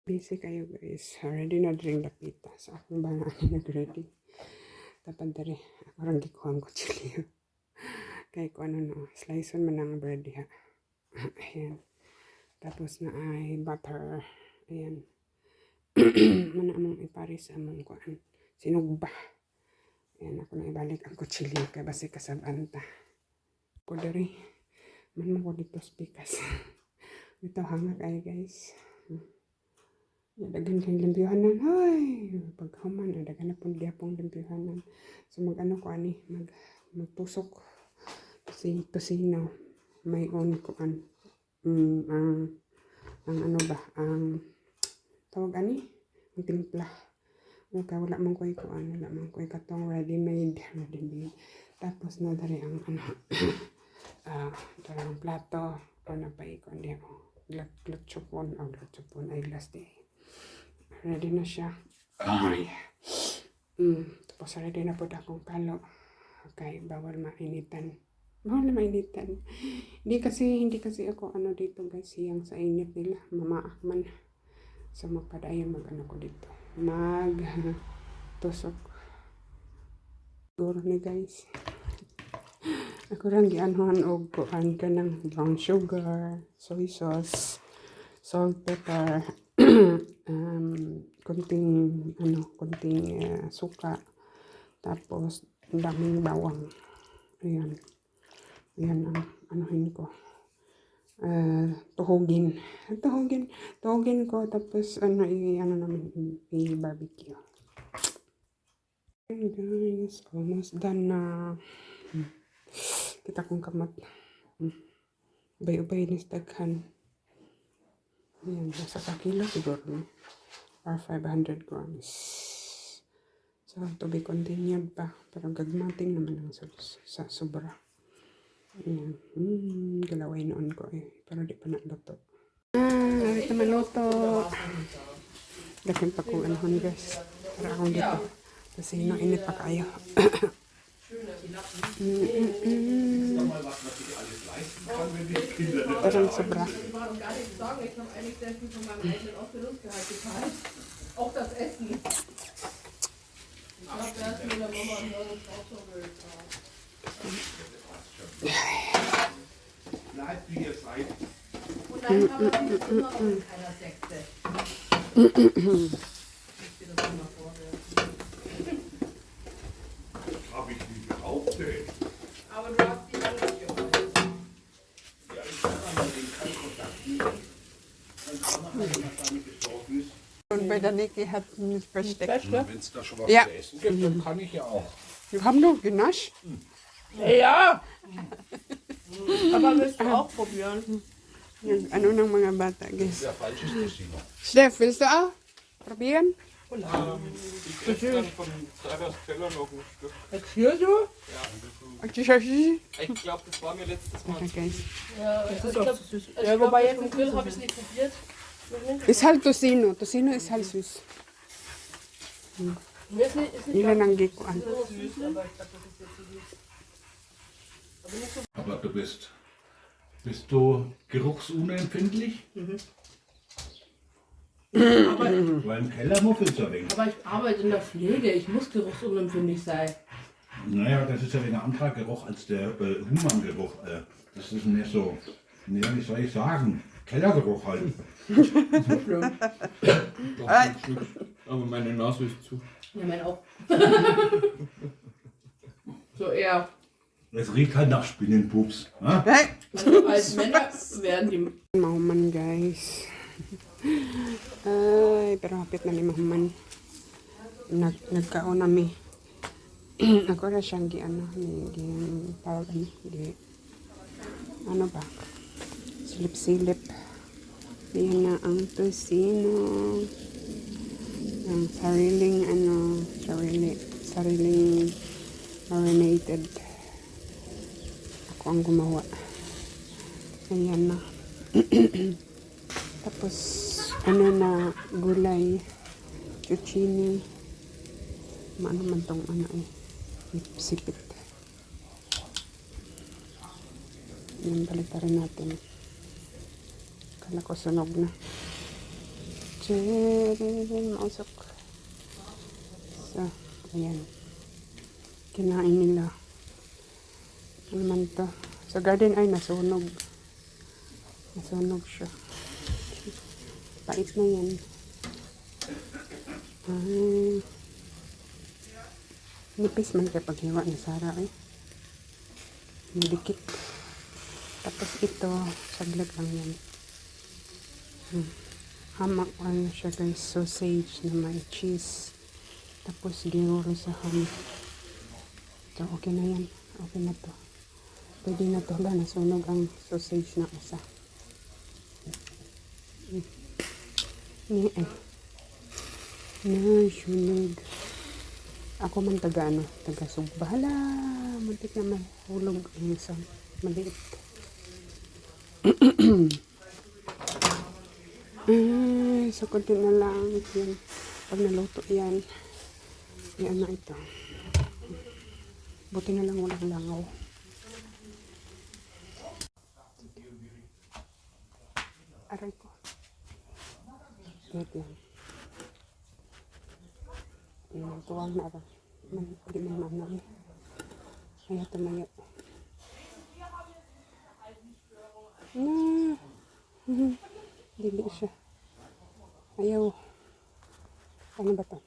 Busy kayo guys. Already na drink lapita. Sa akong banga nag-ready. Tapos dari ako rang gikuha ang kutsilyo. Kaya ko ano no. Slice man ng bread ha. Ayan. Tapos na ay butter. Ayan. Mana among iparis among kuan. Sinugba. Ayan ako na ibalik ang kutsilyo. Kaya basi kasabanta. Ko dari. Man mo ko dito spikas. Ito hangak ay guys. Dagan kang limpyuhanan. Ay, paghuman dagan na pud gyapong limpyuhanan. So mag-ano ko ani, magtusok si tosino. May on ko ang ano ba, ang tawag ani, ang timpla. Okay, wala man ko ano, wala man ko katong ready made. Tapos na dari ang ano, darang plato o na pa ikon di ako. Glachupon ay last day. Ready na siya. Ay. Tapos ready na po akong kalo. Okay, bawal mainitan. Bawal na mainitan. Hindi kasi ako ano dito guys, siyang sa init nila. Mamaak man. So magpadayon mag-ano ko dito. Tusok. Siguro ni guys. Ako lang gianhuan og kuan ka ng brown sugar, soy sauce, salt, pepper, kunting suka, tapos daming bawang. Ayan ang anuhin ko, tuhugin ko, tapos namin i-barbecue. Okay guys, almost done na. Kita kong kamat. Ubay-ubay ni daghan. Ayan, nasa kakilo siguro. Or 500 grams. So, to be continued pa. Pero gagmating naman ang sa sobra. Ayan. Galaway noon ko eh. Pero di pa naluto. Ito maluto. Dakin pa kong anahon guys. Para akong dito. Kasi init pa kayo. Parang sobra. Auch das Essen. Ich glaube, da ist mir der Mama auch so wild. Bleibt wie ihr seid. Und dann haben wir uns immer noch in keiner Sekte. Ich dir das mal vorwerfen. Hab ich nie behauptet. Aber du hast die auch nicht geholfen. Ja, ich kann aber den keinen kontaktieren. Dann kann man halt, was damit gestorben ist. Und bei der Niki hat mich versteckt. Wenn es da schon was Ja. zu essen gibt, dann kann ich ja auch. Wir haben noch genascht. Ja! Aber willst du auch probieren? Yung ano ng mga bata, guys. Ja, falsches Casino. Steph, willst du auch probieren? Ich esse dann von Sarahs Teller noch ein Stück. Jetzt hier so? Ich glaube, das war mir letztes Mal. Okay, guys. Ja, das ist doch süß. Ja, wobei jetzt im Grill habe ich es nicht probiert. Ist halt Tocino. Tocino ist halt süß. Mir ist nicht Ilan ang gikuan. so süß, aber ich glaube, das ist jetzt so süß. Aber bist du geruchsunempfindlich? Weil im Keller muffelt es ja wenig. Aber ich arbeite in der Pflege, ich muss geruchsunempfindlich sein. Naja, das ist ja ein anderer Geruch als der Humangeruch. Das ist mehr so, wie soll ich sagen, Kellergeruch halt. Doch ein Stück. Aber meine Nase ist zu. Ja, mein auch. So eher. Es riecht halt nach Spinnenpups. Ne? Hey! Also als Männer werden die. Mahuman, guys. Ay, pero hapit na ni mahuman. Nagkaon nami. Ako na siyang tawag ano ba? Silip-silip. Yan na ang tocino. Ang sariling marinated. Ako ang gumawa. Ayan na. Tapos, na, gulay, zucchini. Maano man tong sipit. Yan, balik pa rin natin. Kala ko sunog na. Mausok. So, ayan. Kinain nila. Ano man to? Sa garden ay nasunog. Nasunog siya. Pait na yan. Ay. Nipis man kaya paghiwa ni Sarah eh. Nidikit. Tapos ito, saglit lang yan. Hamak ano siya guys, sausage na may cheese. Tapos ginuro sa ham. So, okay na yan. Okay na to. Pwede na to. Wala, nasunog ang sausage na isa. Nasunog. Ako man taga ano, taga Sugba. Hala, muntik na mahulog ang isang maliit. So konti na lang yan. Pag naluto yan, yan na ito. Buti na lang walang langaw. Aray ko. Wait lang. Tuwang na rin. Hindi may manang. Kaya tumayo. Na. Dili siya. Ayaw. Ano ba ito?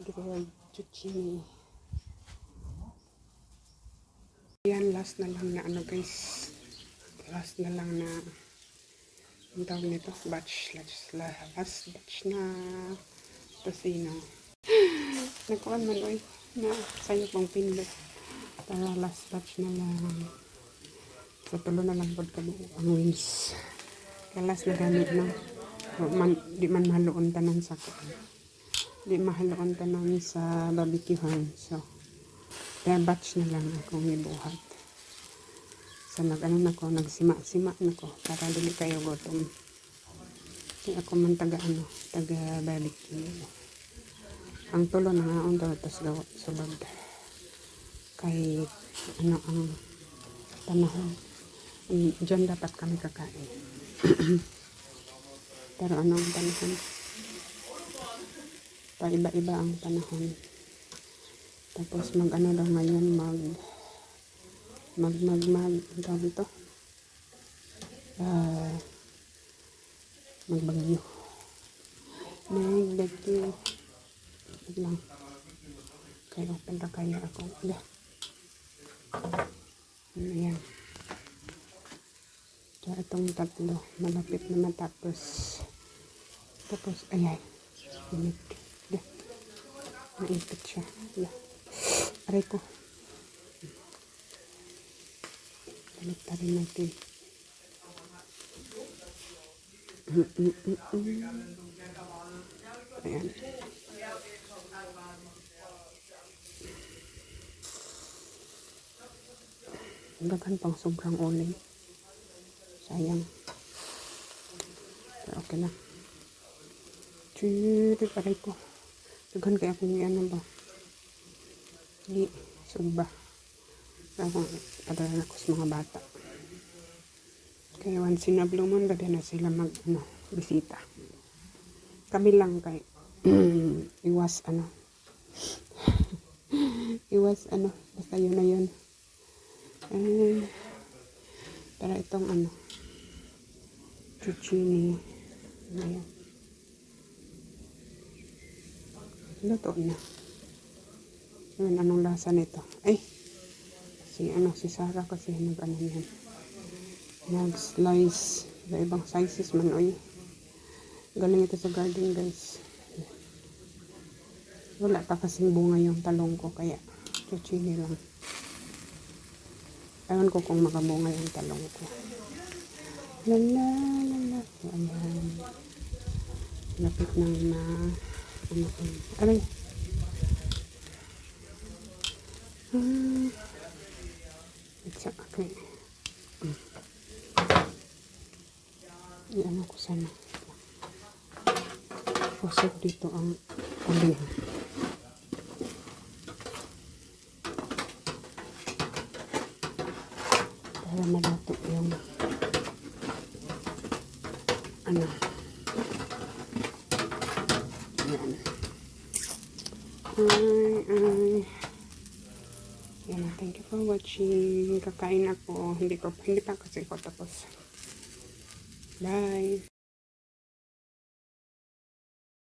Grilled zucchini. Yan, last na lang na ano guys. Last na lang na ang tawag nito, batch. Last batch na tocino. Nagkuhan man oy na sayo pang pindot. Para last batch na lang. Sa tulo na lang pod kabuo ang wings. Kaya last na gamit no. Di man mahaluon tanan sa di mahaloon tanan sa barbecuehan. So, kaya batch na lang akong ibuhat. So, nag-ano na ko, nagsima-sima na ko para dili kayo gutom. Kaya ako man taga barbecue. Ang tulo na nga on daw, tapos gawa sulod. Kay, ano ang panahon. Diyan dapat kami kakain. Pero anong panahon? Paiba-iba ang panahon. Tapos mag-ano daw ngayon, tawag ito? Magbagyo. Magbagyo. Wait lang. Kaya open na kaya ako. Ayan. So, itong tatlo. Malapit na matapos. Tapos, ayan. Init. Naipit siya. Aray ko. Balik tayo natin. Ayan. Daghan pang sobrang uling. Sayang. Pero okay lang. Chiri, aray ko. Daghan kaya kung ano ba. Di, sugba. Parang padala ko sa mga bata. Kaya once in a blue moon, dali na sila bisita. Kami lang kay iwas basta yun na yun. Pero itong zucchini, ayan. Luto na. Yun, anong lasa nito? Ay, si Sarah kasi yan. Nag-slice sa ibang sizes man, oy. Galing ito sa garden, guys. Wala pa kasing bunga yung talong ko, kaya zucchini lang. Ewan ko kung makabunga yung talong ko. Lala. So, ayan. Lapit nang aray. It's okay. Iyan ako sana. Pusok dito ang uling. Para malato yung Ayan. Yan, thank you for watching. Kakain ako. Hindi pa kasi ako tapos. Bye.